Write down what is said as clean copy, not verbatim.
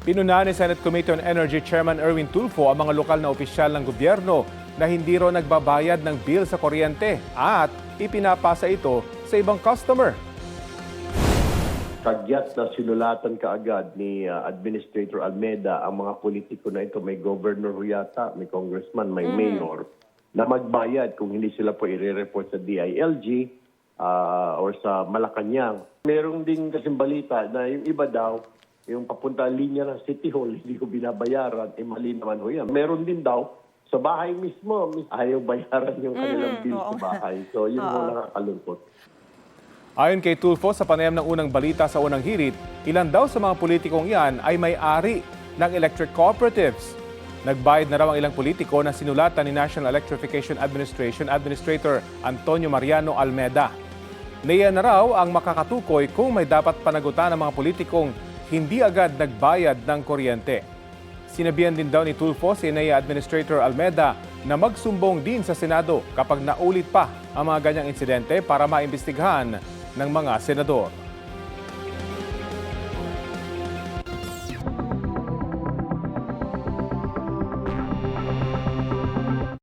Pinunahan ni Senate Committee on Energy Chairman Erwin Tulfo ang mga lokal na opisyal ng gobyerno na hindi raw nagbabayad ng bill sa kuryente at ipinapasa ito sa ibang customer. Kagyat na sinulatan kaagad ni Administrator Almeda ang mga politiko na ito. May governor yata, may congressman, may mayor na magbayad kung hindi sila po i-report sa DILG or sa Malacanang. Merong din kasing balita na yung iba daw, yung papunta linya ng City Hall, hindi ko binabayaran, mali naman ho yan. Meron din daw, sa bahay mismo, ayaw bayaran yung kanilang bill sa bahay. So yun mo nakakalungkot. Ayon kay Tulfo, sa panayam ng unang balita sa unang hirit, ilan daw sa mga politikong yan ay may-ari ng electric cooperatives. Nagbayad na raw ang ilang politiko na sinulatan ni National Electrification Administration Administrator Antonio Mariano Almeda. Naiya na raw ang makakatukoy kung may dapat panagutan ng mga politikong hindi agad nagbayad ng kuryente. Sinabihan din daw ni Tulfo si NEA Administrator Almeda na magsumbong din sa Senado kapag naulit pa ang mga ganyang insidente para maimbestigahan ng mga senador.